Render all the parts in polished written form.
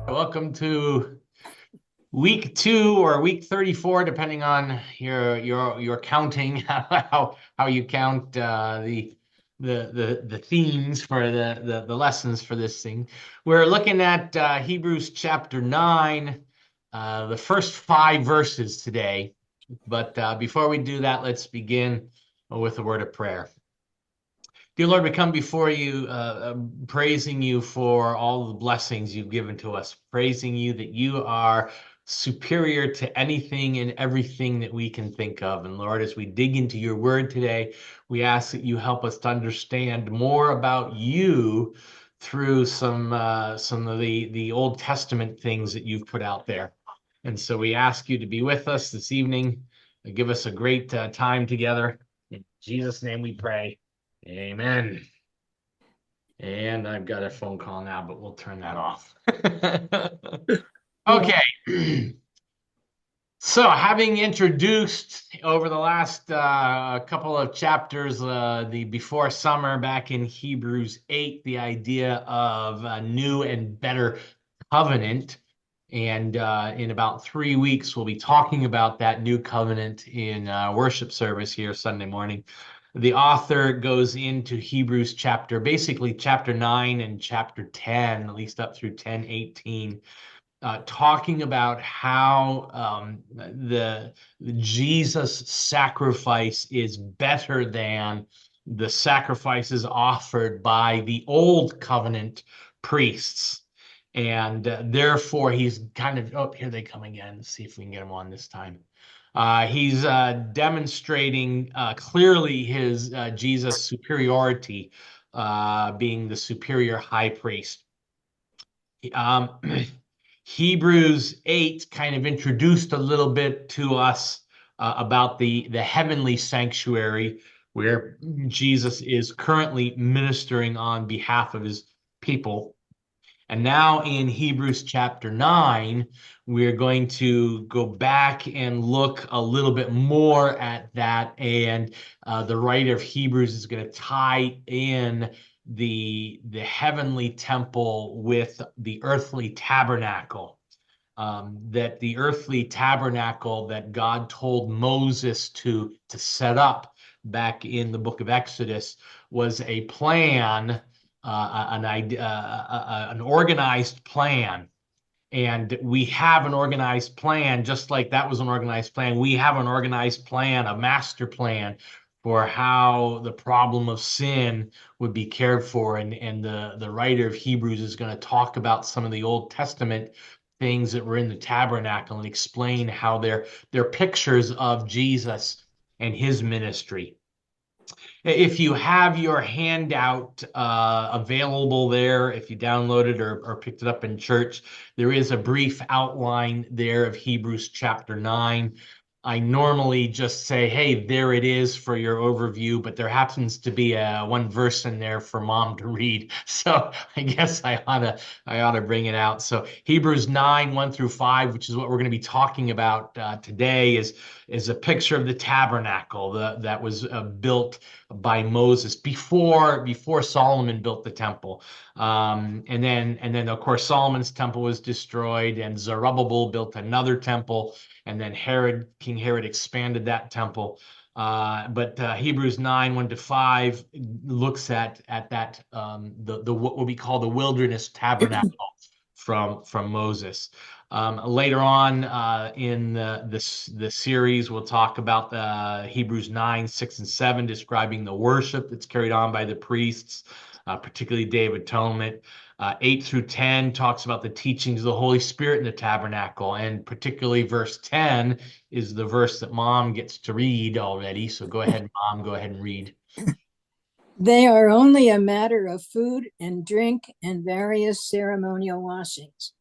Welcome to week 2 or week 34, depending on your counting, how you count the themes for the lessons for this thing. We're looking at Hebrews chapter 9, the first 5 verses today. But before we do that, let's begin with a word of prayer. Dear Lord, we come before you, praising you for all the blessings you've given to us, praising you that you are superior to anything and everything that we can think of. And Lord, as we dig into your word today, we ask that you help us to understand more about you through some of the Old Testament things that you've put out there. And so we ask you to be with us this evening, give us a great time together. In Jesus' name we pray. Amen. And I've got a phone call now, but we'll turn that off. Yeah. Okay. So, having introduced over the last couple of chapters, the before summer back in Hebrews 8, the idea of a new and better covenant. And in about 3 weeks, we'll be talking about that new covenant in worship service here Sunday morning. The author goes into Hebrews basically chapter 9 and chapter 10, at least up through 10:18, talking about how the Jesus sacrifice is better than the sacrifices offered by the old covenant priests. And therefore, he's kind of, oh, here they come again. Let's see if we can get them on this time. He's demonstrating clearly his Jesus superiority, being the superior high priest. Um, Hebrews 8 kind of introduced a little bit to us about the heavenly sanctuary where Jesus is currently ministering on behalf of his people. And now in Hebrews chapter 9, we're going to go back and look a little bit more at that. And the writer of Hebrews is going to tie in the heavenly temple with the earthly tabernacle. That the earthly tabernacle that God told Moses to set up back in the book of Exodus was a plan, an organized plan. And we have an organized plan, just like that was an organized plan. We have an organized plan, a master plan for how the problem of sin would be cared for. And the writer of Hebrews is going to talk about some of the Old Testament things that were in the tabernacle and explain how they're pictures of Jesus and his ministry. If you have your handout available there, if you downloaded or picked it up in church, there is a brief outline there of Hebrews chapter 9. I normally just say, hey, there it is for your overview, but there happens to be one verse in there for mom to read. So I guess I ought to bring it out. So Hebrews 9, 1 through 5, which is what we're going to be talking about today, is a picture of the tabernacle that was built by Moses before Solomon built the temple. And then of course Solomon's temple was destroyed, and Zerubbabel built another temple, and then King Herod expanded that temple. But Hebrews 9, 1 to 5 looks at that what we call the wilderness tabernacle from Moses. Later on in the series, we'll talk about the Hebrews 9, 6, and 7, describing the worship that's carried on by the priests, particularly Day of Atonement. 8 through 10 talks about the teachings of the Holy Spirit in the tabernacle, and particularly verse 10 is the verse that Mom gets to read already. So go ahead, Mom, go ahead and read. They are only a matter of food and drink and various ceremonial washings,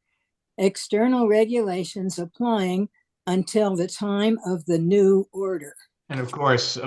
external regulations applying until the time of the new order. And of course,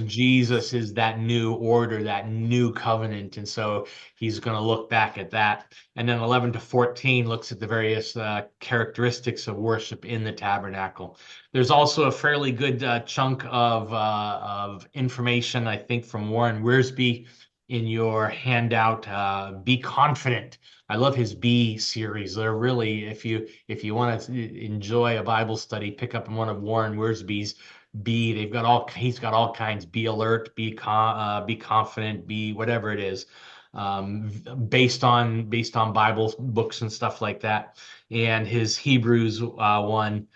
Jesus is that new order, that new covenant. And so he's going to look back at that. And then 11 to 14 looks at the various characteristics of worship in the tabernacle. There's also a fairly good chunk of information, I think, from Warren Wiersbe in your handout. Be confident. I love his B series. They're really, if you want to enjoy a Bible study, pick up one of Warren Wiersbe's B. He's got all kinds. Be alert, be confident, be whatever it is, um, based on Bible books and stuff like that. And his Hebrews one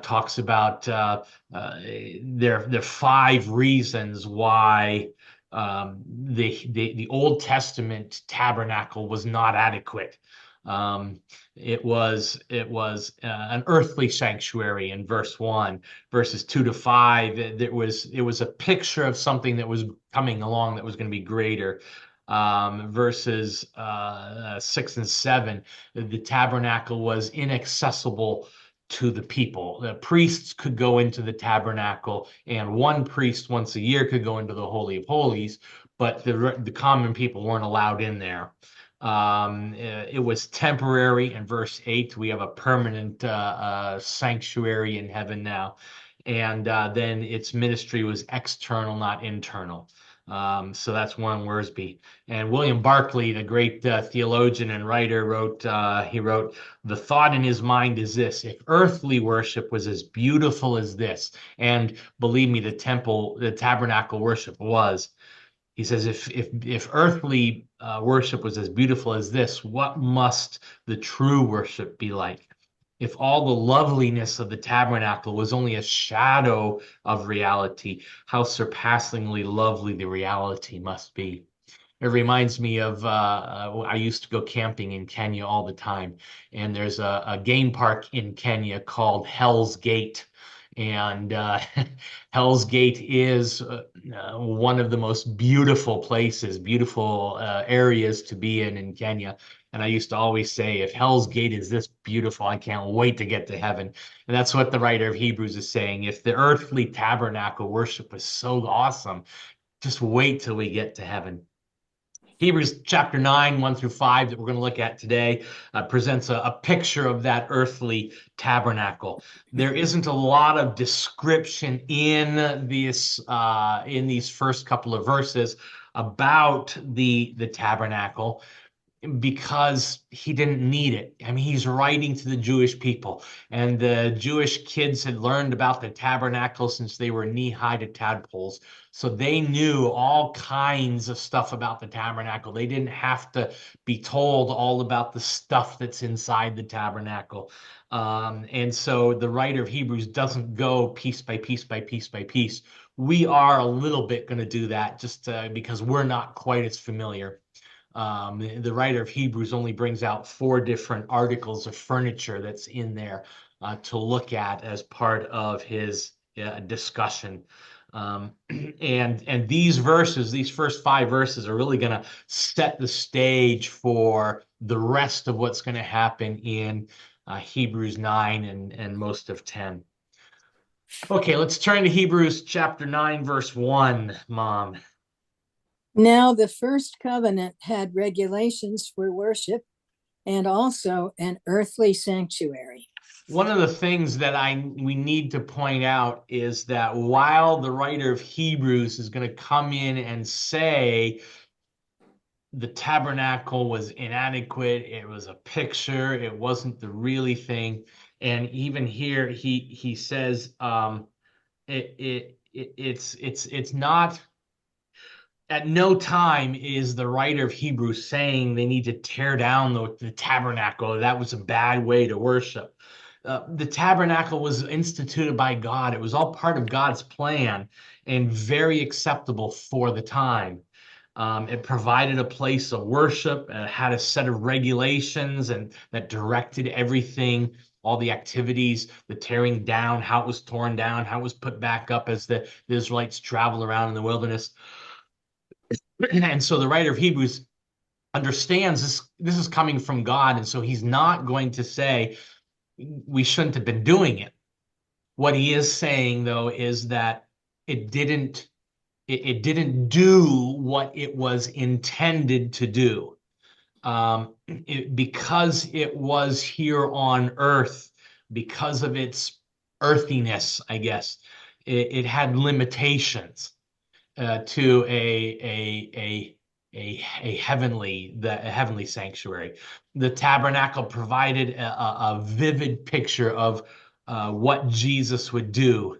talks about there are 5 reasons why the Old Testament tabernacle was not adequate. Um, it was an earthly sanctuary in verse 1. Verses 2 to 5, it was a picture of something that was coming along that was going to be greater. Verses 6 and 7, the tabernacle was inaccessible to the people. The priests could go into the tabernacle, and one priest once a year could go into the Holy of Holies, but the common people weren't allowed in there. It was temporary. In verse 8, we have a permanent sanctuary in heaven now. And then its ministry was external, not internal. So that's Warren Wiersbe. And William Barclay, the great theologian and writer, wrote, the thought in his mind is this: if earthly worship was as beautiful as this, and believe me, the tabernacle worship was, he says, if earthly worship was as beautiful as this, what must the true worship be like? If all the loveliness of the tabernacle was only a shadow of reality, how surpassingly lovely the reality must be. It reminds me of I used to go camping in Kenya all the time, and there's a game park in Kenya called Hell's Gate. And Hell's Gate is one of the most beautiful places, beautiful areas to be in Kenya. And I used to always say, if Hell's Gate is this beautiful, I can't wait to get to heaven. And that's what the writer of Hebrews is saying. If the earthly tabernacle worship was so awesome, just wait till we get to heaven. Hebrews chapter 9, 1 through 5, that we're going to look at today, presents a picture of that earthly tabernacle. There isn't a lot of description in these first couple of verses about the tabernacle, because he didn't need it. I mean, he's writing to the Jewish people, and the Jewish kids had learned about the tabernacle since they were knee-high to tadpoles. So they knew all kinds of stuff about the tabernacle. They didn't have to be told all about the stuff that's inside the tabernacle. And so the writer of Hebrews doesn't go piece by piece by piece by piece. We are a little bit going to do that, just because we're not quite as familiar. The writer of Hebrews only brings out 4 different articles of furniture that's in there to look at as part of his discussion. And these verses, these first 5 verses, are really going to set the stage for the rest of what's going to happen in Hebrews 9 and most of 10. Okay, let's turn to Hebrews chapter 9, verse 1, Mom. Now, the first covenant had regulations for worship and also an earthly sanctuary. One of the things that we need to point out is that while the writer of Hebrews is going to come in and say the tabernacle was inadequate, it was a picture, it wasn't the really thing, and even here he says it's not. At no time is the writer of Hebrews saying they need to tear down the tabernacle. That was a bad way to worship. The tabernacle was instituted by God. It was all part of God's plan and very acceptable for the time. It provided a place of worship, had a set of regulations, and that directed everything, all the activities, the tearing down, how it was torn down, how it was put back up as the Israelites traveled around in the wilderness. And so the writer of Hebrews understands this is coming from God, and so he's not going to say we shouldn't have been doing it. What he is saying, though, is that it didn't do what it was intended to do. Because it was here on earth, because of its earthiness, I guess, it had limitations to a a heavenly sanctuary. The tabernacle provided a vivid picture of what Jesus would do.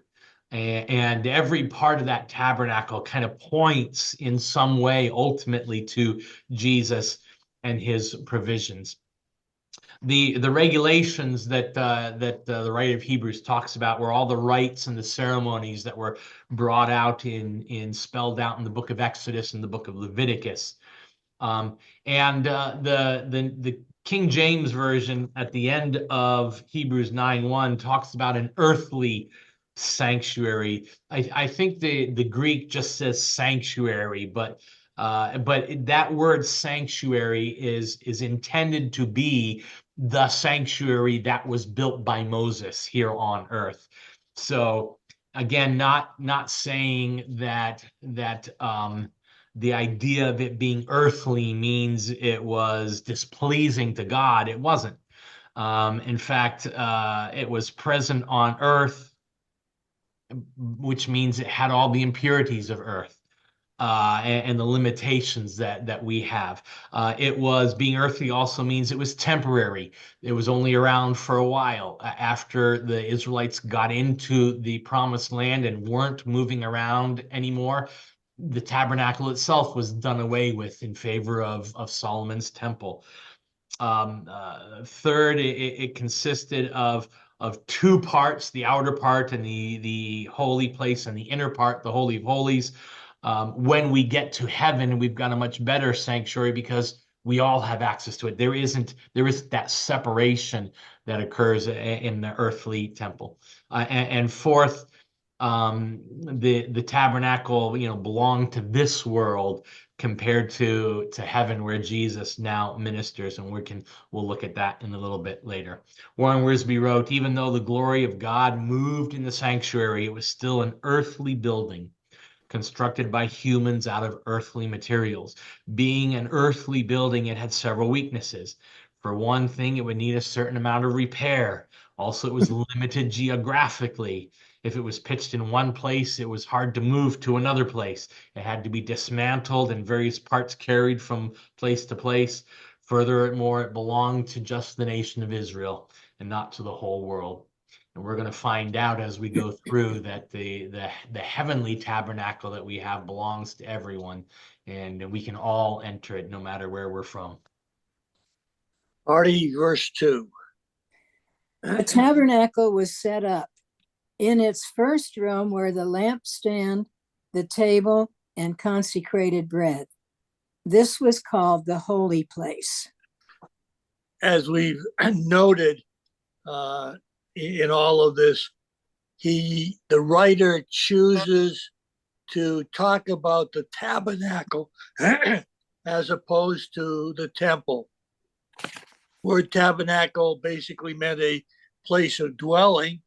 And every part of that tabernacle kind of points in some way ultimately to Jesus and his provisions. The regulations that the writer of Hebrews talks about were all the rites and the ceremonies that were brought out in spelled out in the book of Exodus and the book of Leviticus. And the King James version at the end of Hebrews 9:1 talks about an earthly sanctuary. I think the Greek just says sanctuary, but that word sanctuary is intended to be the sanctuary that was built by Moses here on earth. So again, not saying that the idea of it being earthly means it was displeasing to God. It wasn't. In fact, it was present on earth, which means it had all the impurities of earth. And the limitations that we have. It was being earthly also means it was temporary. It was only around for a while after the Israelites got into the promised land and weren't moving around anymore. The tabernacle itself was done away with in favor of Solomon's temple. Third, it consisted of two parts, the outer part and the holy place, and the inner part, the Holy of Holies. When we get to heaven, we've got a much better sanctuary because we all have access to it. There is that separation that occurs in the earthly temple. And fourth, the tabernacle, belonged to this world compared to heaven, where Jesus now ministers, and we'll look at that in a little bit later. Warren Wiersbe wrote, even though the glory of God moved in the sanctuary, it was still an earthly building constructed by humans out of earthly materials. Being an earthly building, it had several weaknesses. For one thing, it would need a certain amount of repair. Also, it was limited geographically. If it was pitched in one place, it was hard to move to another place. It had to be dismantled and various parts carried from place to place. Furthermore, it belonged to just the nation of Israel and not to the whole world. And we're going to find out as we go through that the heavenly tabernacle that we have belongs to everyone, and we can all enter it no matter where we're from. Artie, verse 2. The tabernacle was set up. In its first room were the lampstand, the table, and consecrated bread. This was called the holy place. As we've noted in all of this, the writer chooses to talk about the tabernacle as opposed to the temple. Word tabernacle basically meant a place of dwelling,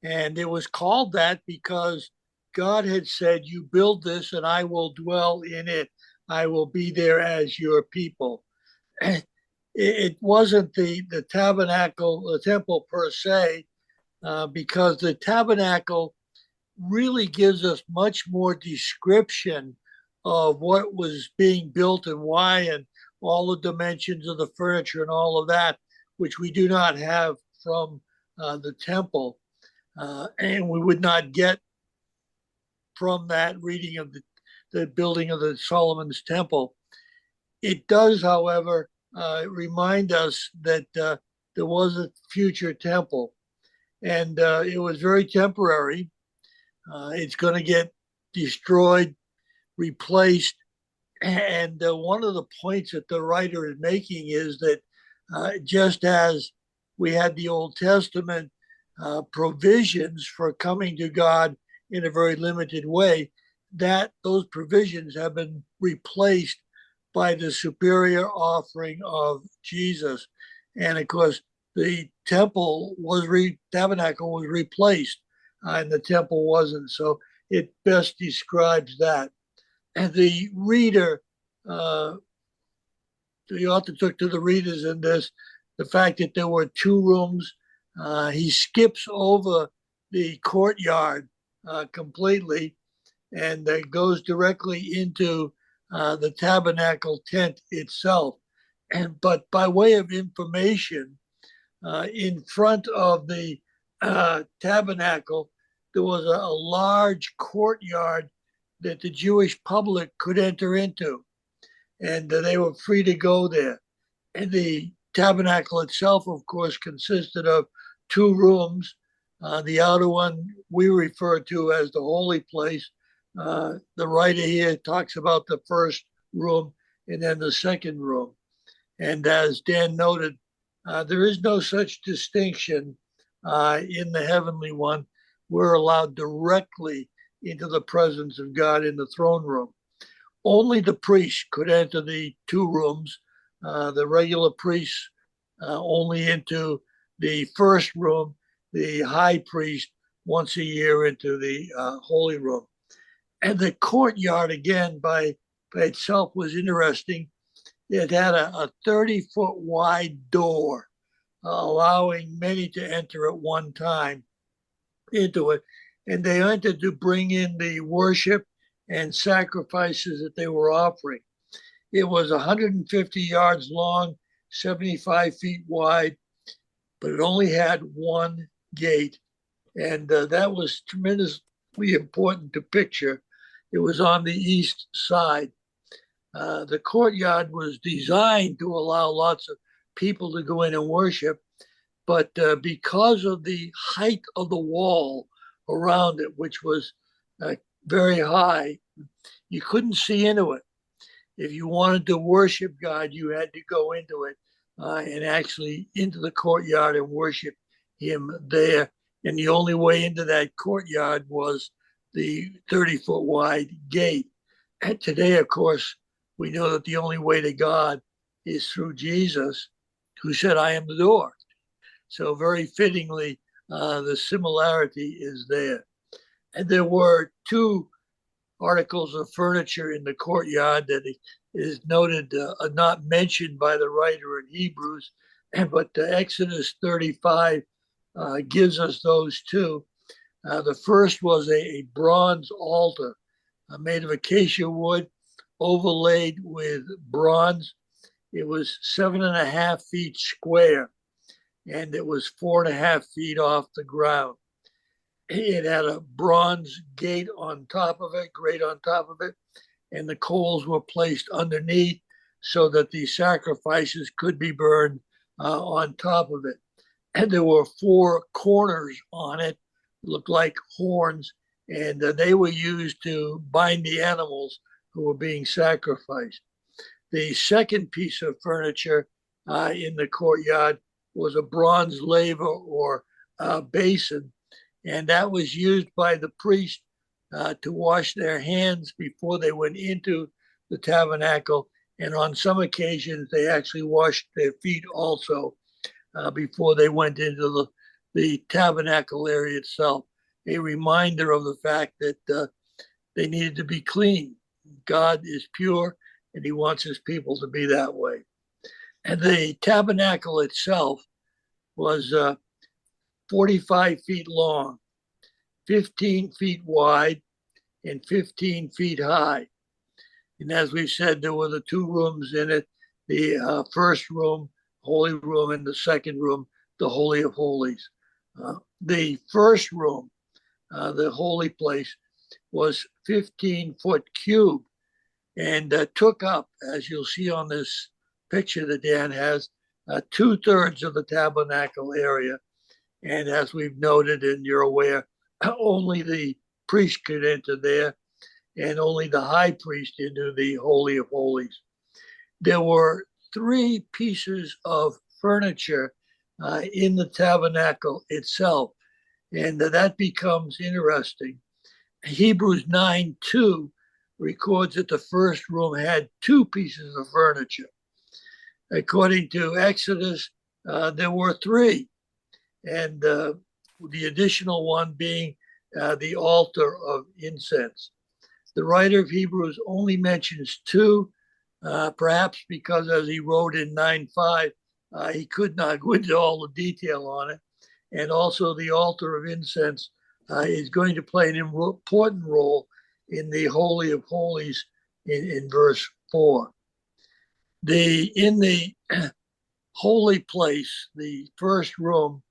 and it was called that because God had said, you build this and I will dwell in it. I will be there as your people. It wasn't the tabernacle, the temple per se, because the tabernacle really gives us much more description of what was being built and why, and all the dimensions of the furniture and all of that, which we do not have from the temple. And we would not get from that reading of the building of the Solomon's temple. It does, however, remind us that there was a future temple, and it was very temporary. It's going to get destroyed, replaced. And one of the points that the writer is making is that just as we had the Old Testament provisions for coming to God in a very limited way, that those provisions have been replaced by the superior offering of Jesus. And of course, the tabernacle was replaced, and the temple wasn't. So it best describes that. And the reader, the author took to the readers in this the fact that there were two rooms. He skips over the courtyard completely and goes directly into the tabernacle tent itself. But by way of information, in front of the tabernacle, there was a large courtyard that the Jewish public could enter into, and they were free to go there. And the tabernacle itself, of course, consisted of two rooms. The outer one we refer to as the holy place. The writer here talks about the first room and then the second room. And as Dan noted, there is no such distinction in the heavenly one. We're allowed directly into the presence of God in the throne room. Only the priest could enter the two rooms. The regular priests only into the first room, the high priest once a year into the holy room. And the courtyard, again, by itself was interesting. It had a 30-foot wide door, allowing many to enter at one time into it. And they entered to bring in the worship and sacrifices that they were offering. It was 150 yards long, 75 feet wide, but it only had one gate. And that was tremendously important to picture. It was on the east side. The courtyard was designed to allow lots of people to go in and worship, but because of the height of the wall around it, which was very high, you couldn't see into it. If you wanted to worship God, you had to go into it and actually into the courtyard and worship Him there. And the only way into that courtyard was the 30-foot wide gate. And today, of course, we know that the only way to God is through Jesus, who said, I am the door. So very fittingly, the similarity is there. And there were two articles of furniture in the courtyard that is noted not mentioned by the writer in Hebrews, but Exodus 35 gives us those two. The first was a bronze altar made of acacia wood, overlaid with bronze. It was 7.5 feet square, and it was 4.5 feet off the ground. It had a bronze gate on top of it, grate on top of it, and the coals were placed underneath so that the sacrifices could be burned on top of it. And there were 4 corners on it, looked like horns, and they were used to bind the animals who were being sacrificed. The second piece of furniture in the courtyard was a bronze laver or basin, and that was used by the priest to wash their hands before they went into the tabernacle. And on some occasions, they actually washed their feet also before they went into the tabernacle area itself. A reminder of the fact that they needed to be clean. God is pure, and He wants His people to be that way. And the tabernacle itself was 45 feet long, 15 feet wide, and 15 feet high. And as we said, there were the 2 rooms in it, the first room, holy room, and the second room, the Holy of Holies. The first room, the holy place, was 15-foot cube and took up, as you'll see on this picture that Dan has, 2/3 of the tabernacle area. And as we've noted, and you're aware, only the priest could enter there, and only the high priest into the Holy of Holies. There were 3 pieces of furniture in the tabernacle itself, and that becomes interesting. Hebrews 9:2 records that the first room had 2 pieces of furniture. According to Exodus, there were 3, and the additional one being the altar of incense. The writer of Hebrews only mentions 2, perhaps because, as he wrote in 9:5, he could not go into all the detail on it. And also the altar of incense is going to play an important role in the Holy of Holies in verse 4. In the holy place, the first room,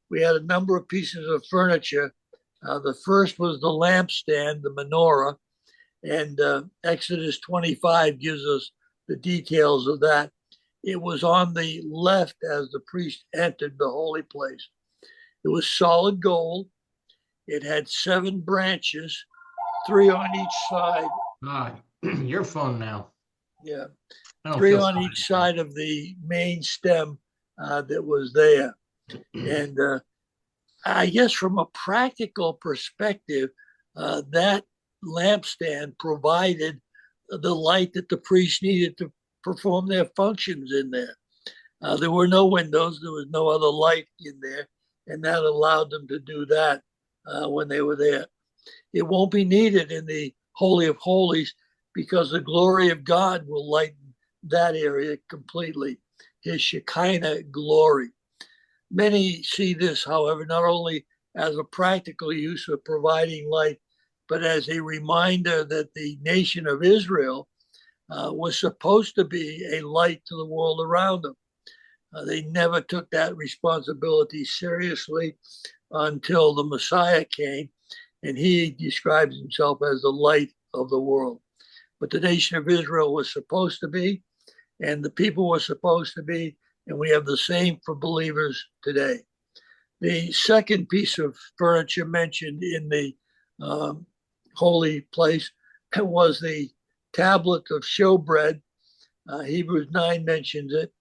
we had a number of pieces of furniture. The first was the lampstand, the menorah, and Exodus 25 gives us the details of that. It was on the left as the priest entered the holy place. It was solid gold. It had 7 branches, 3 on each side. Your phone now. Yeah, I don't 3 feel on sorry. each side of the main stem that was there. And I guess from a practical perspective, that lampstand provided the light that the priests needed to perform their functions in there. There were no windows, there was no other light in there, and that allowed them to do that when they were there. It won't be needed in the Holy of Holies because the glory of God will lighten that area completely, his Shekinah glory. Many see this, however, not only as a practical use of providing light, but as a reminder that the nation of Israel was supposed to be a light to the world around them. They never took that responsibility seriously until the Messiah came, and he describes himself as the light of the world. But the nation of Israel was supposed to be, and the people were supposed to be, and we have the same for believers today. The second piece of furniture mentioned in the holy place was the tablet of showbread. Hebrews 9 mentions it.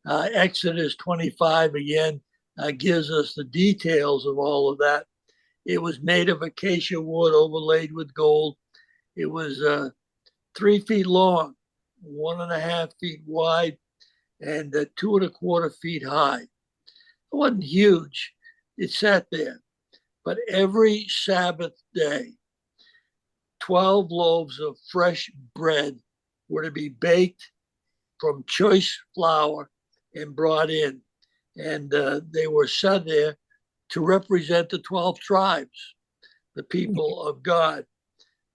Exodus 25 again gives us the details of all of that. It was made of acacia wood overlaid with gold. It was 3 feet long, 1.5 feet wide, and 2.25 feet high. It wasn't huge. It sat there. But every Sabbath day, 12 loaves of fresh bread were to be baked from choice flour and brought in. And they were set there to represent the 12 tribes, the people of God.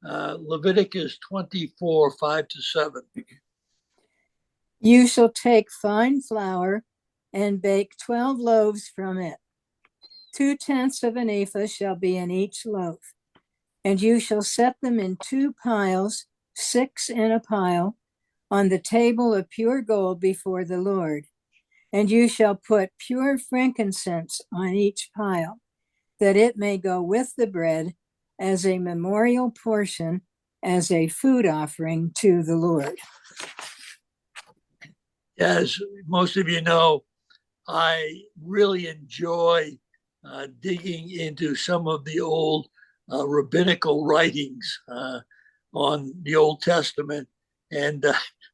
Leviticus 24, 5-7. You shall take fine flour and bake 12 loaves from it. 2/10 of an ephah shall be in each loaf. And you shall set them in 2 piles, 6 in a pile, on the table of pure gold before the Lord. And you shall put pure frankincense on each pile, that it may go with the bread as a memorial portion, as a food offering to the Lord. As most of you know, I really enjoy digging into some of the old rabbinical writings on the Old Testament. And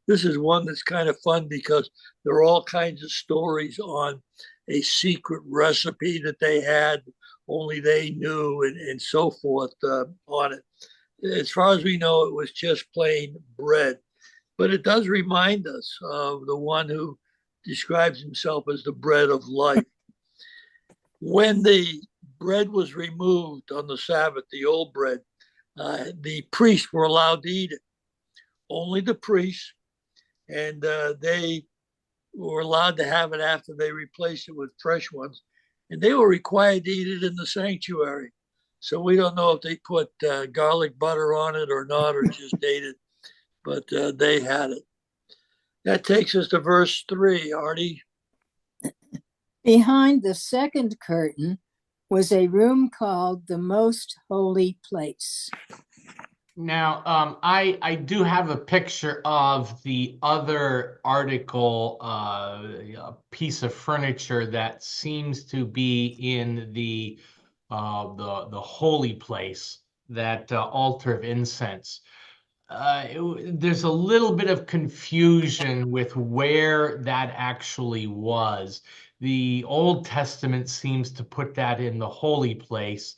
this is one that's kind of fun because there are all kinds of stories on a secret recipe that they had, only they knew, and so forth on it. As far as we know, it was just plain bread. But it does remind us of the one who describes himself as the bread of life. When the bread was removed on the Sabbath, the old bread, the priests were allowed to eat it. Only the priests, and they were allowed to have it after they replaced it with fresh ones. And they were required to eat it in the sanctuary. So we don't know if they put garlic butter on it or not, or just ate it, but they had it. That takes us to verse 3, Artie. Behind the second curtain was a room called the Most Holy Place. Now, I do have a picture of the other article, a piece of furniture that seems to be in the holy place, that altar of incense. There's a little bit of confusion with where that actually was. The Old Testament seems to put that in the holy place.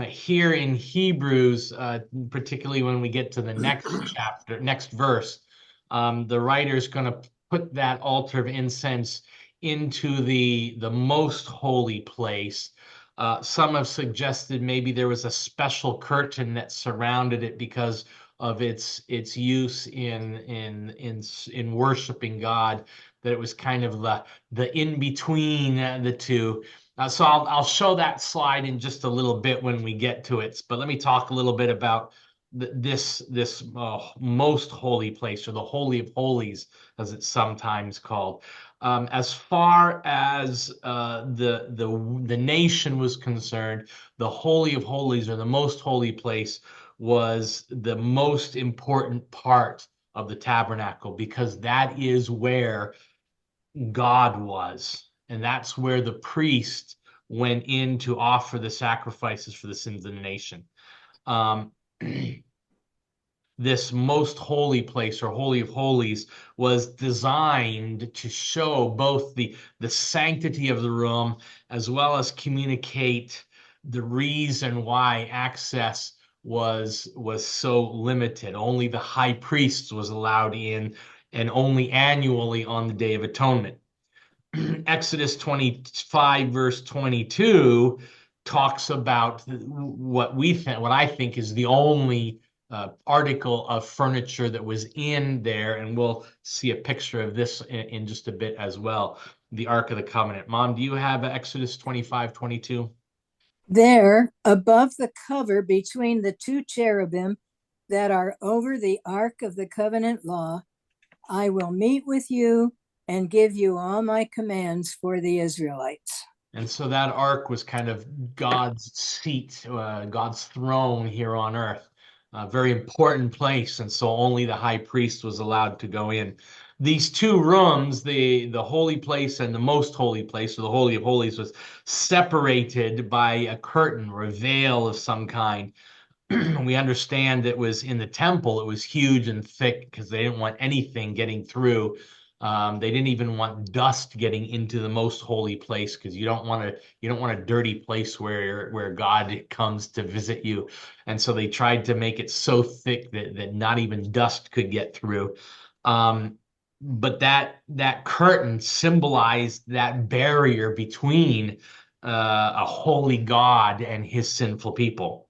Here in Hebrews, particularly when we get to the next chapter, next verse, the writer's going to put that altar of incense into the most holy place. Some have suggested maybe there was a special curtain that surrounded it because of its use in worshiping God, that it was kind of the in between the two. So I'll show that slide in just a little bit when we get to it. But let me talk a little bit about this most holy place, or the Holy of Holies, as it's sometimes called. As far as the nation was concerned, the Holy of Holies, or the most holy place, was the most important part of the tabernacle, because that is where God was, and that's where the priest went in to offer the sacrifices for the sins of the nation. Um, this most holy place, or Holy of Holies, was designed to show both the sanctity of the room, as well as communicate the reason why access was so limited. Only the high priest was allowed in, and only annually on the Day of Atonement. Exodus 25 verse 22 talks about what I think is the only article of furniture that was in there, and we'll see a picture of this in just a bit as well. The Ark of the Covenant. Mom, do you have Exodus 25:22? There, above the cover between the two cherubim that are over the ark of the covenant law, I will meet with you and give you all my commands for the Israelites. And so that ark was kind of God's seat, God's throne here on earth. A very important place, and so only the high priest was allowed to go in. These two rooms, the holy place and the most holy place, or the Holy of Holies, was separated by a curtain or a veil of some kind. We understand it was in the temple, it was huge and thick, because they didn't want anything getting through. They didn't even want dust getting into the most holy place, because you don't want a dirty place where God comes to visit you. And so they tried to make it so thick that not even dust could get through. But that curtain symbolized that barrier between a holy God and his sinful people.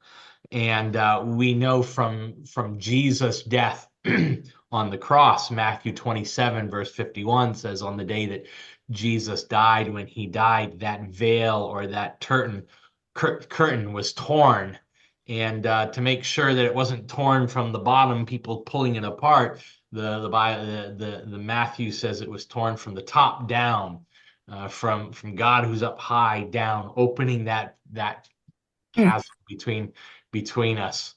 And we know from Jesus' death on the cross, Matthew 27, verse 51 says, on the day that Jesus died, when he died, that veil, or that curtain was torn. And to make sure that it wasn't torn from the bottom, people pulling it apart, the Matthew says it was torn from the top down, from God who's up high down, opening that chasm between us.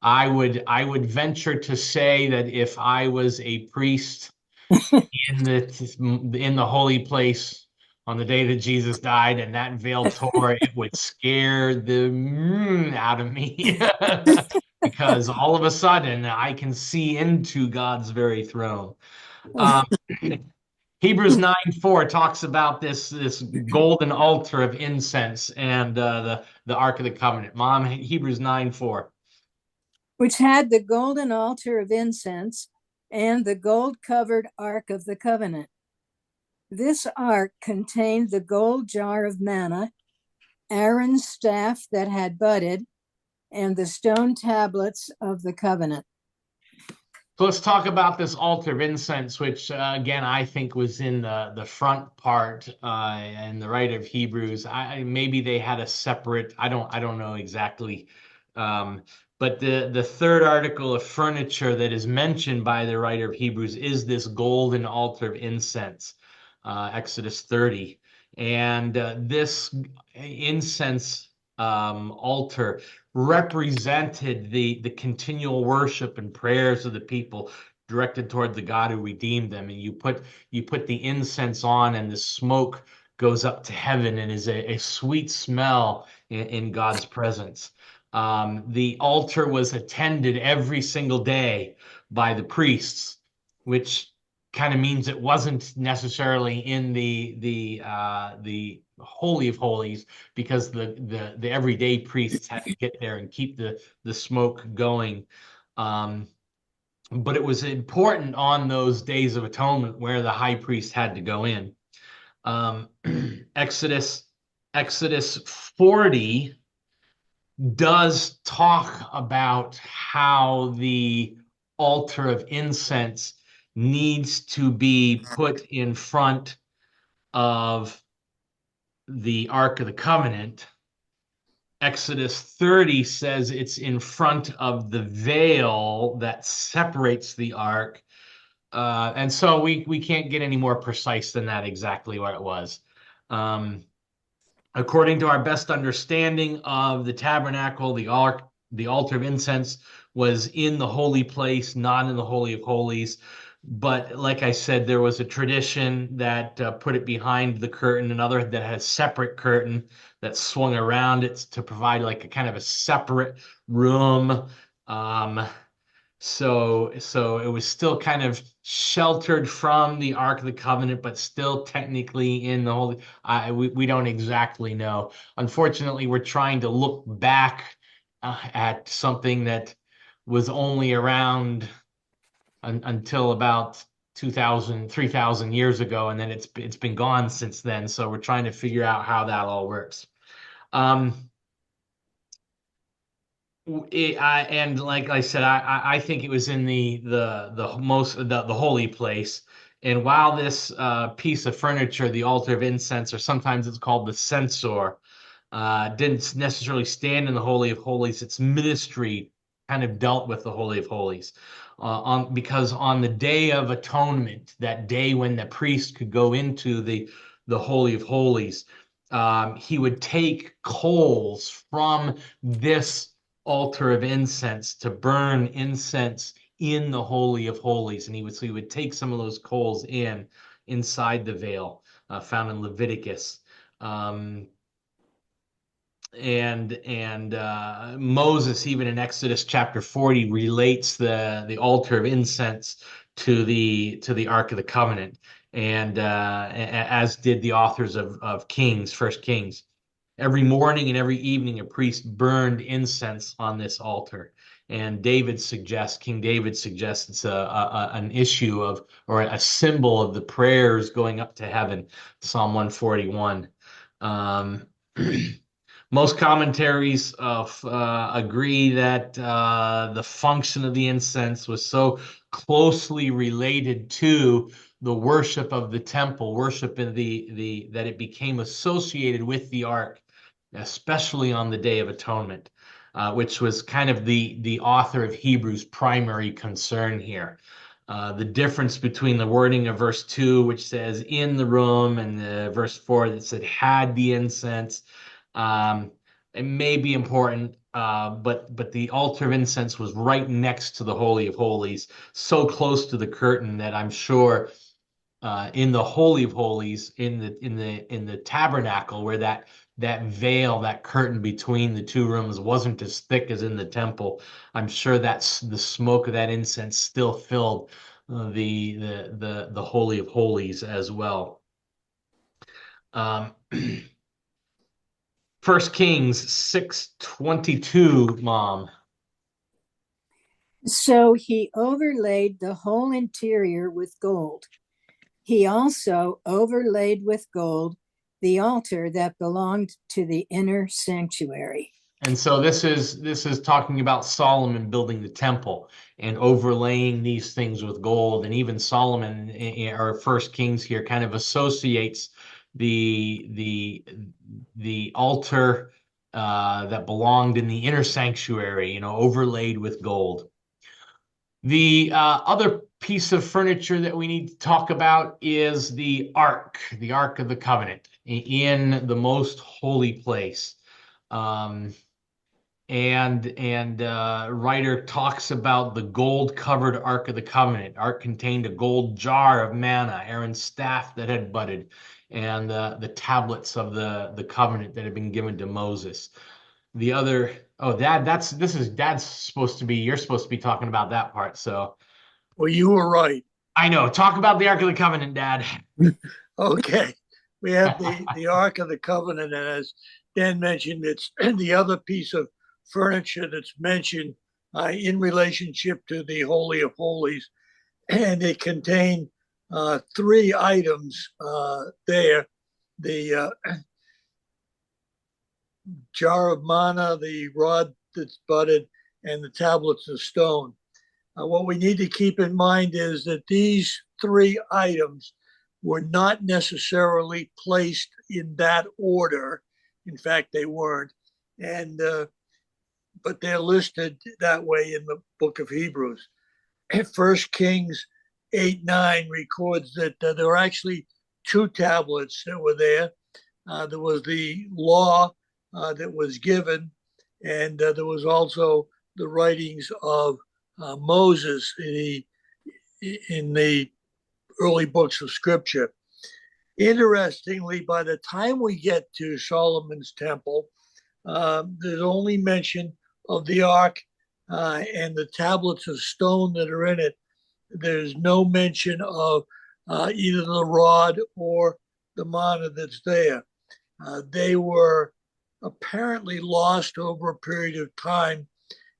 I would venture to say that if I was a priest in the holy place on the day that Jesus died, and that veil tore, it would scare the out of me. Because all of a sudden I can see into God's very throne. Um, Hebrews 9:4 talks about this golden altar of incense, and the Ark of the Covenant. Mom, Hebrews 9:4. Which had the golden altar of incense and the gold covered ark of the covenant. This ark contained the gold jar of manna, Aaron's staff that had budded, and the stone tablets of the covenant. So let's talk about this altar of incense, which again I think was in the front part, and the writer of Hebrews. Maybe they had a separate. I don't know exactly. But the third article of furniture that is mentioned by the writer of Hebrews is this golden altar of incense, Exodus 30, and this incense altar represented the continual worship and prayers of the people, directed toward the God who redeemed them. And you put the incense on, and the smoke goes up to heaven, and is a sweet smell in God's presence. The altar was attended every single day by the priests, which kind of means it wasn't necessarily in the Holy of Holies, because the everyday priests had to get there and keep the smoke going. But it was important on those days of atonement where the high priest had to go in. Um, Exodus 40 does talk about how the altar of incense needs to be put in front of the Ark of the Covenant. Exodus 30 says it's in front of the veil that separates the ark. And so we can't get any more precise than that exactly what it was. Um, According to our best understanding of the tabernacle, the ark, the altar of incense was in the holy place, not in the Holy of Holies. But like I said, there was a tradition that put it behind the curtain, another that had a separate curtain that swung around it to provide like a kind of a separate room. Um, so it was still kind of sheltered from the Ark of the Covenant, but still technically in the Holy. We don't exactly know. Unfortunately, we're trying to look back at something that was only around until about 2000, 3,000 years ago, and then it's been gone since then. So we're trying to figure out how that all works. Um, and like I said, I think it was in the holy place. And while this piece of furniture, the altar of incense, or sometimes it's called the censer, didn't necessarily stand in the Holy of Holies, its ministry kind of dealt with the Holy of Holies. Because on the Day of Atonement, that day when the priest could go into the Holy of Holies, he would take coals from this altar of incense to burn incense in the Holy of Holies, and he would take some of those coals inside the veil, found in Leviticus. Um, and Moses, even in Exodus chapter 40, relates the altar of incense to the Ark of the Covenant, and as did the authors of Kings, First Kings. Every morning and every evening, a priest burned incense on this altar. And King David suggests it's an issue of, or a symbol of the prayers going up to heaven, Psalm 141. Um, Most commentaries agree that the function of the incense was so closely related to the worship of the temple, worship in the that it became associated with the ark, especially on the Day of Atonement, which was kind of the author of Hebrews' primary concern here. The difference between the wording of verse 2, which says in the room, and the verse 4 that said had the incense. Um, it may be important, but the altar of incense was right next to the Holy of Holies, so close to the curtain that I'm sure in the Holy of Holies, in the tabernacle, where that veil, that curtain between the two rooms wasn't as thick as in the temple. I'm sure that's the smoke of that incense still filled the Holy of Holies as well. Um, First Kings 6:22, Mom. So he overlaid the whole interior with gold. He also overlaid with gold the altar that belonged to the inner sanctuary. And so this is talking about Solomon building the temple and overlaying these things with gold. And even Solomon, or First Kings here, kind of associates the the the altar that belonged in the inner sanctuary, overlaid with gold. The other piece of furniture that we need to talk about is the Ark of the Covenant in the most holy place. Um, and writer talks about the gold covered Ark of the Covenant. Ark contained a gold jar of manna, Aaron's staff that had budded, and the tablets of the covenant that had been given to Moses. The other, oh, Dad, Dad's supposed to be. You're supposed to be talking about that part. So Well, you were right. I know. Talk about the Ark of the Covenant, Dad. Okay. We have the Ark of the Covenant, and as Dan mentioned, it's the other piece of furniture that's mentioned in relationship to the Holy of Holies. And it contained three items there. The jar of manna, the rod that's budded, and the tablets of stone. What we need to keep in mind is that these three items were not necessarily placed in that order. In fact, they weren't. And but they're listed that way in the book of Hebrews. First Kings 8:9 records that there were actually two tablets that were there. There was the law that was given, and there was also the writings of Moses in the early books of Scripture. Interestingly, by the time we get to Solomon's temple, there's only mention of the ark and the tablets of stone that are in it. There's no mention of either the rod or the manna that's there. They were apparently lost over a period of time,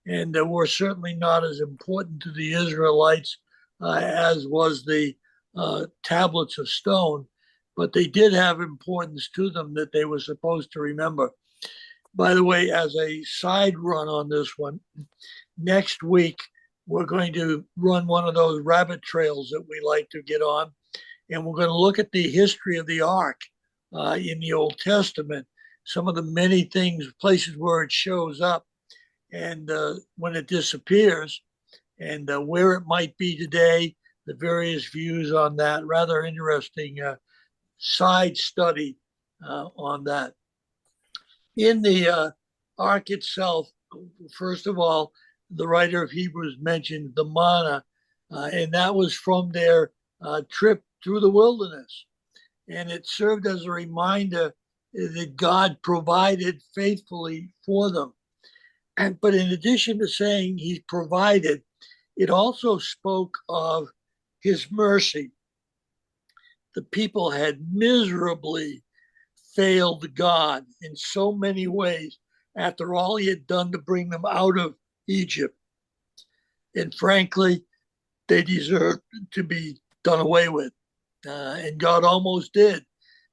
and were certainly not as important to the Israelites as was the tablets of stone, but they did have importance to them that they were supposed to remember. By the way, as a side run on this one, next week we're going to run one of those rabbit trails that we like to get on, and we're going to look at the history of the ark in the Old Testament, some of the many things, places where it shows up, and when it disappears, and where it might be today, the various views on that. Rather interesting side study on that. In the ark itself, first of all, the writer of Hebrews mentioned the manna, and that was from their trip through the wilderness. And it served as a reminder that God provided faithfully for them. But in addition to saying he provided, it also spoke of his mercy. The people had miserably failed God in so many ways after all he had done to bring them out of Egypt. And frankly, they deserved to be done away with. And God almost did.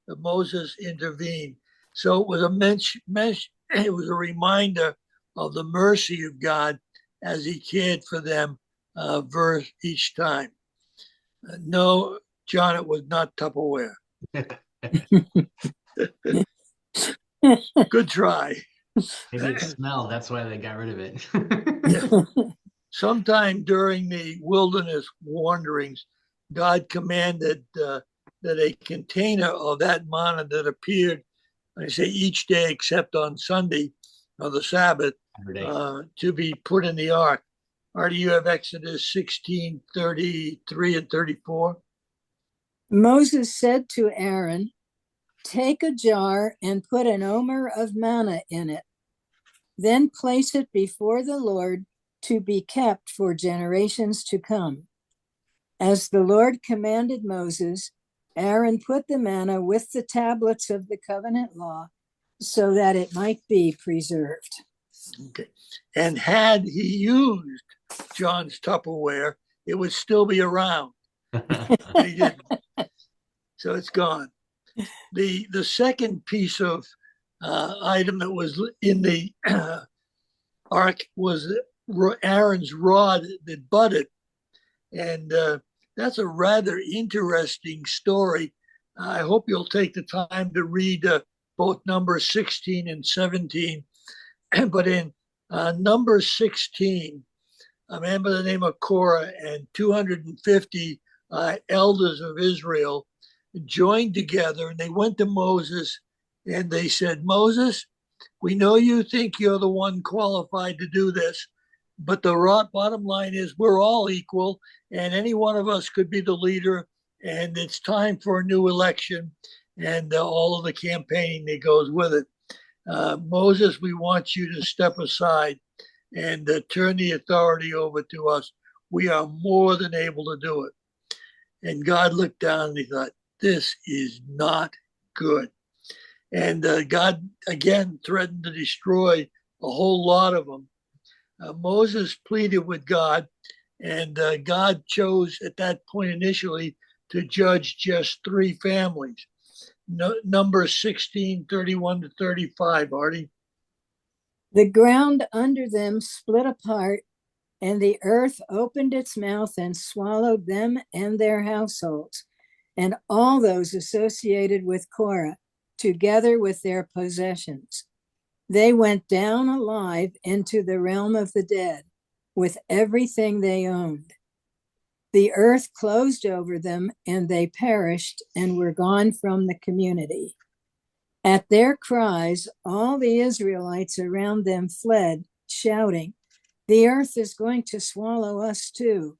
But Moses intervened. So it was it was a reminder of the mercy of God as he cared for them verse each time. No, John, it was not Tupperware. Good try. Maybe it smelled. That's why they got rid of it. Yeah. Sometime during the wilderness wanderings, God commanded that a container of that manna that appeared, I say each day except on Sunday or the Sabbath, to be put in the ark. Artie, you have Exodus 16:33 and 34. Moses said to Aaron, "Take a jar and put an omer of manna in it. Then place it before the Lord to be kept for generations to come." As the Lord commanded Moses, Aaron put the manna with the tablets of the covenant law so that it might be preserved. Okay. And had he used John's Tupperware, it would still be around. But he didn't. So it's gone. The second piece of item that was in the ark was Aaron's rod that budded. And that's a rather interesting story. I hope you'll take the time to read both Numbers 16 and 17. But in Numbers 16, a man by the name of Korah and 250 elders of Israel joined together, and they went to Moses and they said, "Moses, we know you think you're the one qualified to do this, but the bottom line is we're all equal, and any one of us could be the leader, and it's time for a new election and all of the campaigning that goes with it. Moses, we want you to step aside and turn the authority over to us. We are more than able to do it." And God looked down and he thought, this is not good. And God again threatened to destroy a whole lot of them. Moses pleaded with God, and God chose at that point initially to judge just 3 families. Numbers 16:31 to 35, Artie. The ground under them split apart, and the earth opened its mouth and swallowed them and their households, and all those associated with Korah, together with their possessions. They went down alive into the realm of the dead, with everything they owned. The earth closed over them, and they perished and were gone from the community. At their cries, all the Israelites around them fled, shouting, "The earth is going to swallow us too."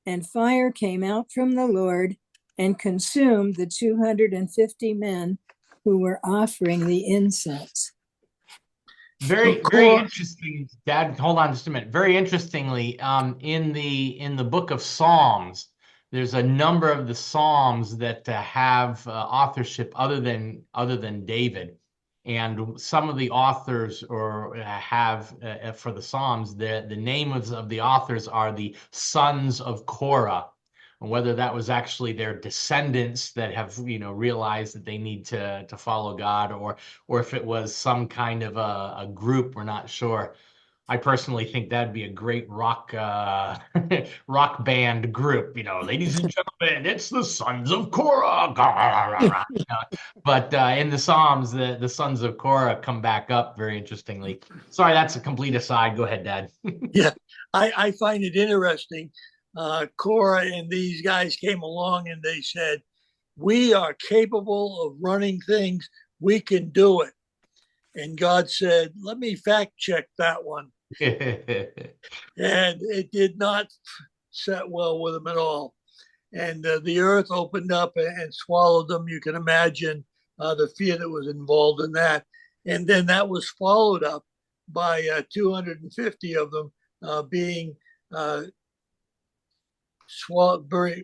And fire came out from the Lord and consumed the 250 men who were offering the incense. Very, very interesting, Dad. Hold on just a minute. Very interestingly, in the book of Psalms, there's a number of the Psalms that have authorship other than David, and some of the authors or have for the Psalms the names of the authors are the sons of Korah. Whether that was actually their descendants that have realized that they need to follow God, or if it was some kind of a group, we're not sure. I personally think that'd be a great rock rock band group. Ladies and gentlemen, it's the Sons of Korah. But in the Psalms, the Sons of Korah come back up very interestingly. Sorry, that's a complete aside. Go ahead, Dad. Yeah, I find it interesting. Korah and these guys came along and they said, "We are capable of running things. We can do it." And God said, "Let me fact check that one." And it did not set well with them at all. And the earth opened up and swallowed them. You can imagine the fear that was involved in that. And then that was followed up by 250 of them being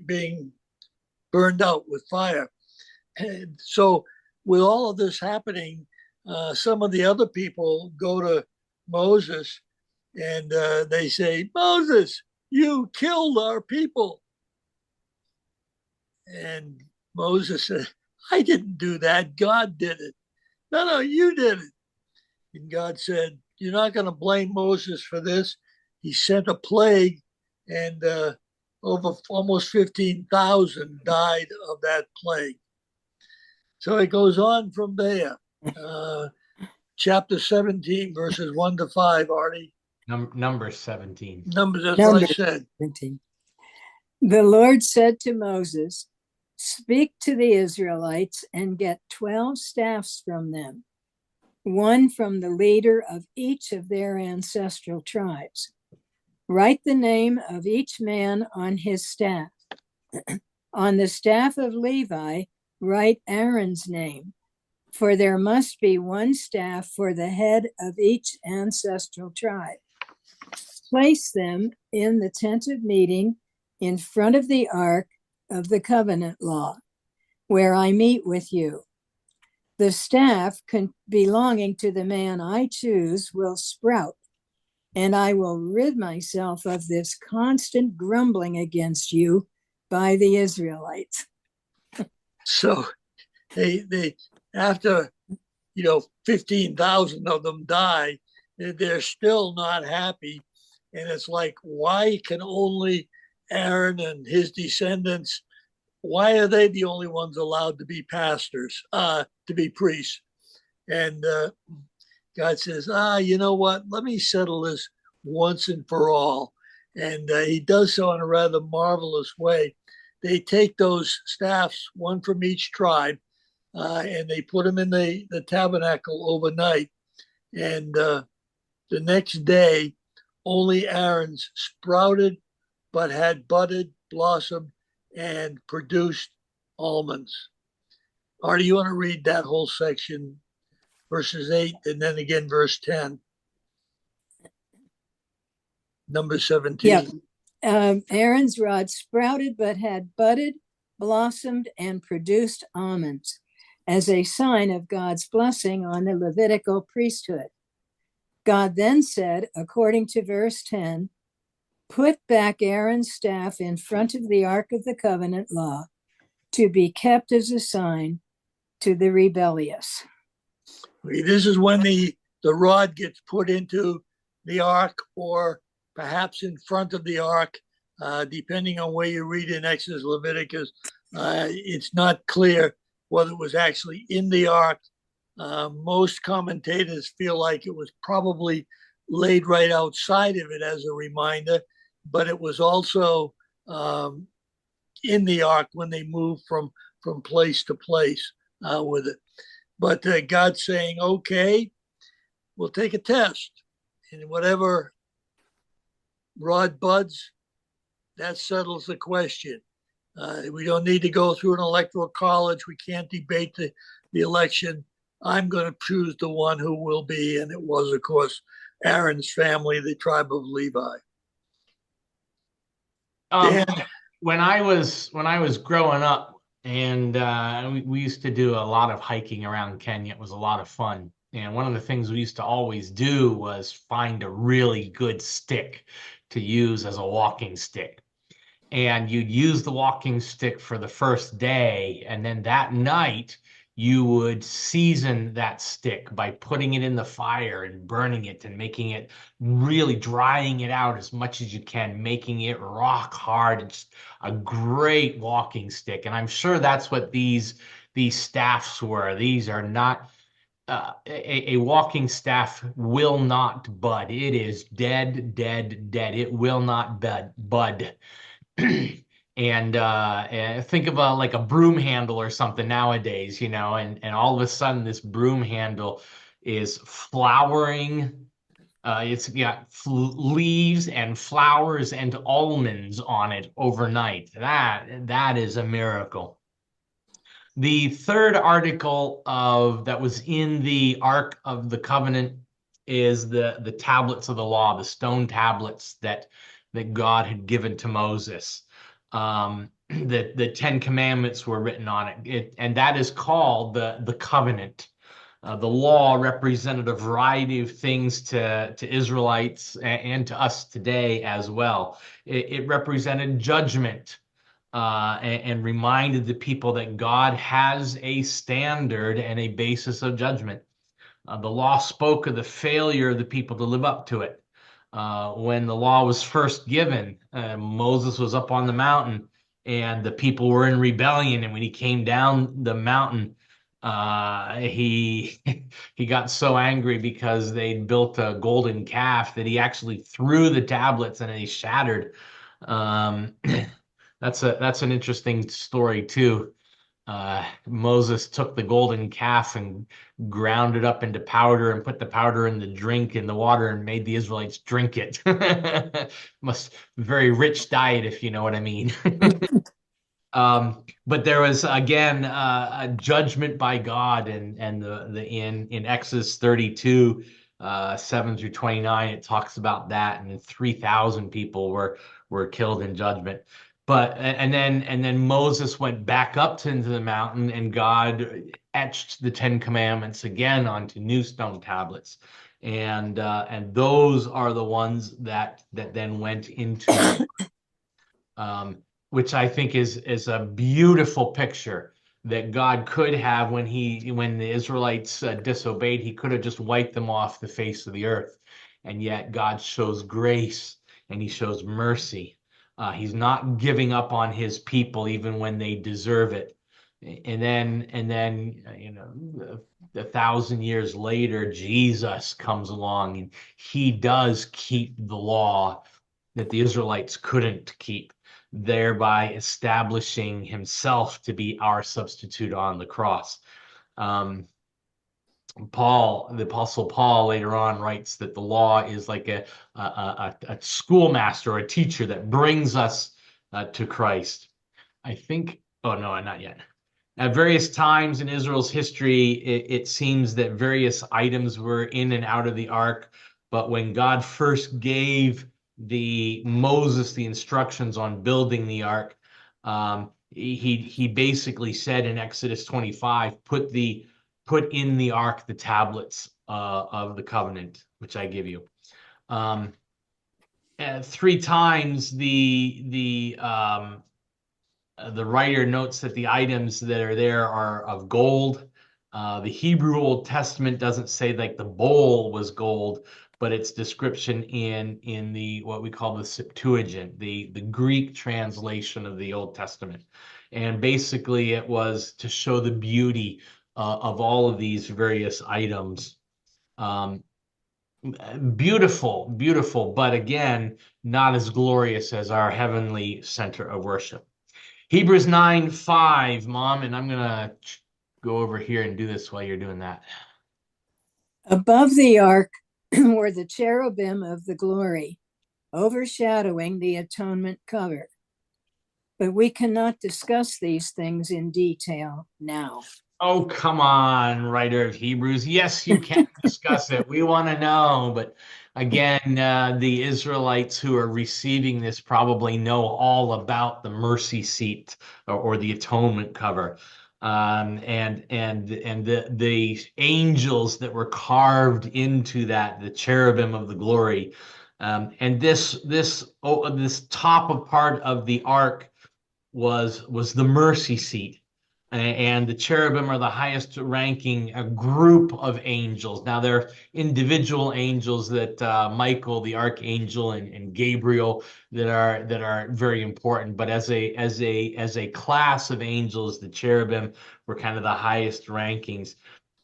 being burned out with fire. And so, with all of this happening, some of the other people go to Moses and they say, "Moses, you killed our people." And Moses said, "I didn't do that. God did it." "No, no, you did it." And God said, "You're not going to blame Moses for this." He sent a plague, and over almost 15,000 died of that plague. So it goes on from there. Chapter 17, verses 1 to 5, Artie. Number 17. Numbers, that's what I said. 17. The Lord said to Moses, "Speak to the Israelites and get 12 staffs from them, one from the leader of each of their ancestral tribes. Write the name of each man on his staff. On the staff of Levi, write Aaron's name, for there must be one staff for the head of each ancestral tribe. Place them in the tent of meeting in front of the ark of the covenant law, where I meet with you. The staff belonging to the man I choose will sprout, and I will rid myself of this constant grumbling against you by the Israelites." So they after 15,000 of them die, they're still not happy. And it's like, why can only Aaron and his descendants, why are they the only ones allowed to be pastors, to be priests? And God says, you know what? Let me settle this once and for all. And he does so in a rather marvelous way. They take those staffs, one from each tribe, and they put them in the tabernacle overnight. And the next day, only Aaron's sprouted, but had budded, blossomed, and produced almonds. Artie, you want to read that whole section, verses 8, and then again, verse 10? Number 17. Yep. Aaron's rod sprouted, but had budded, blossomed, and produced almonds as a sign of God's blessing on the Levitical priesthood. God then said, according to verse 10, "Put back Aaron's staff in front of the Ark of the Covenant law to be kept as a sign to the rebellious." This is when the the rod gets put into the ark or perhaps in front of the ark, depending on where you read in Exodus, Leviticus. It's not clear whether it was actually in the ark. Most commentators feel like it was probably laid right outside of it as a reminder, but it was also in the ark when they moved from place to place with it. But God's saying, okay, we'll take a test. And whatever rod buds, that settles the question. We don't need to go through an electoral college. We can't debate the election. I'm going to choose the one who will be. And it was, of course, Aaron's family, the tribe of Levi. Dan? When I was growing up, and we used to do a lot of hiking around Kenya. It was a lot of fun. And one of the things we used to always do was find a really good stick to use as a walking stick. And you'd use the walking stick for the first day, and then that night you would season that stick by putting it in the fire and burning it and making it really drying it out as much as you can, making it rock hard. It's a great walking stick, and I'm sure that's what these staffs were. These are not a walking staff will not bud. It is dead, dead, dead. It will not bud. And think of like a broom handle or something nowadays, and all of a sudden this broom handle is flowering. It's got leaves and flowers and almonds on it overnight. That is a miracle. The third article of that was in the Ark of the Covenant is the tablets of the law, the stone tablets that God had given to Moses. The Ten Commandments were written on it, and that is called the covenant. The law represented a variety of things to Israelites and to us today as well. It represented judgment and reminded the people that God has a standard and a basis of judgment. The law spoke of the failure of the people to live up to it. When the law was first given, Moses was up on the mountain and the people were in rebellion. And when he came down the mountain, he he got so angry because they'd built a golden calf that he actually threw the tablets and they shattered. Um, that's an interesting story too. Moses took the golden calf and ground it up into powder and put the powder in the drink in the water and made the Israelites drink it. Must very rich diet, if you know what I mean. But there was again a judgment by God, and the in Exodus 32, 7 through 29, it talks about that, and 3,000 people were killed in judgment. But and then Moses went back up into the mountain, and God etched the Ten Commandments again onto new stone tablets, and those are the ones that then went into um, which I think is a beautiful picture that God could have when the Israelites disobeyed. He could have just wiped them off the face of the earth, and yet God shows grace and He shows mercy. He's not giving up on His people even when they deserve it. And then a thousand years later, Jesus comes along and He does keep the law that the Israelites couldn't keep, thereby establishing Himself to be our substitute on the cross. The Apostle Paul later on writes that the law is like a schoolmaster or a teacher that brings us to Christ. I think, oh no, not yet. At various times in Israel's history, it seems that various items were in and out of the ark, but when God first gave Moses the instructions on building the ark, he basically said in Exodus 25, put in the ark the tablets of the covenant, which I give you. Three times the writer notes that the items that are there are of gold, The Hebrew Old Testament doesn't say like the bowl was gold, but its description in the what we call the Septuagint, the Greek translation of the Old Testament. And basically it was to show the beauty of all of these various items. Um, Beautiful, beautiful, but again, not as glorious as our heavenly center of worship. Hebrews 9:5, Mom, and I'm gonna go over here and do this while you're doing that. Above the ark were the cherubim of the glory, overshadowing the atonement cover. But we cannot discuss these things in detail now. Oh, come on, writer of Hebrews. Yes, you can discuss it. We want to know. But again, the Israelites who are receiving this probably know all about the mercy seat or the atonement cover. And the angels that were carved into that, the cherubim of the glory. And this top of part of the ark was the mercy seat, and the cherubim are the highest ranking group of angels. Now they're individual angels that Michael the archangel and Gabriel that are very important, but as a class of angels, the cherubim were kind of the highest rankings.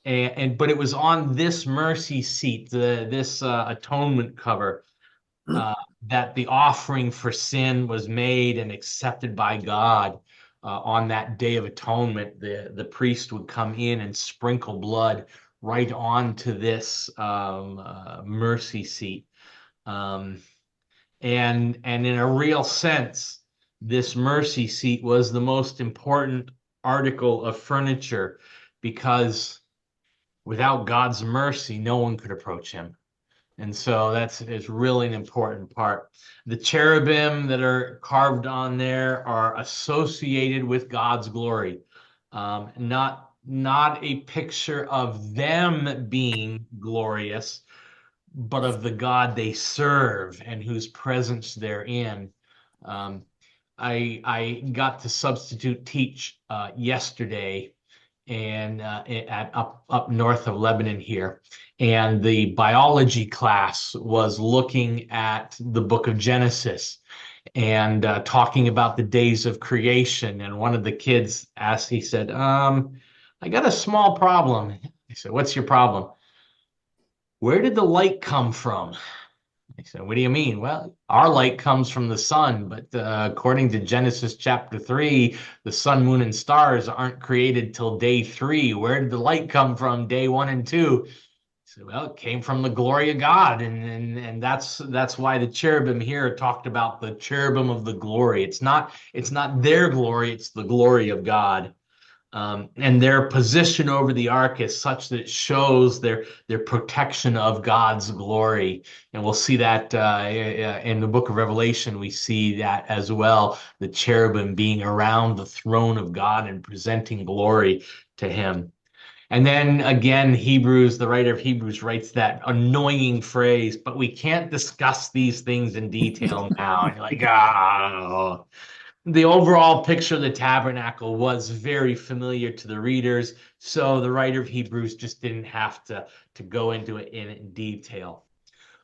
But it was on this mercy seat, this atonement cover, uh, that the offering for sin was made and accepted by God. On that day of atonement, the priest would come in and sprinkle blood right onto this mercy seat. Um, and in a real sense, this mercy seat was the most important article of furniture, because without God's mercy, no one could approach him. And so that's is really an important part. The cherubim that are carved on there are associated with God's glory. Not a picture of them being glorious, but of the God they serve and whose presence they're in. Um, I got to substitute teach yesterday, and at up north of Lebanon here, and the biology class was looking at the book of Genesis and talking about the days of creation. And one of the kids asked, he said, "I got a small problem." I said, "What's your problem?" "Where did the light come from?" I said, "What do you mean?" "Well, our light comes from the sun, but according to Genesis chapter 3, the sun, moon, and stars aren't created till day 3. Where did the light come from day 1 and 2? I said, "Well, it came from the glory of God." And that's why the cherubim here talked about the cherubim of the glory. It's not their glory, it's the glory of God. And their position over the ark is such that it shows their protection of God's glory. And we'll see that in the book of Revelation. We see that as well, the cherubim being around the throne of God and presenting glory to him. And then again, the writer of Hebrews writes that annoying phrase, "But we can't discuss these things in detail now." And you're like, "Oh." The overall picture of the tabernacle was very familiar to the readers, so the writer of Hebrews just didn't have to go into it in detail.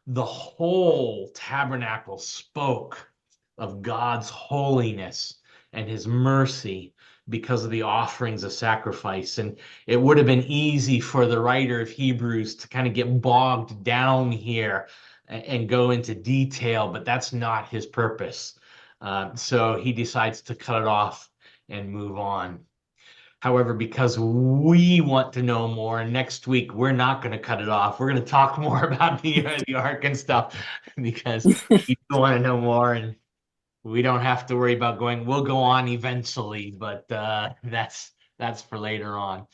The whole tabernacle spoke of God's holiness and his mercy because of the offerings of sacrifice. And it would have been easy for the writer of Hebrews to kind of get bogged down here and go into detail, but that's not his purpose. So he decides to cut it off and move on. However, because we want to know more, next week we're not going to cut it off. We're going to talk more about the ark and stuff, because we want to know more, and we don't have to worry about going. We'll go on eventually, but that's for later on.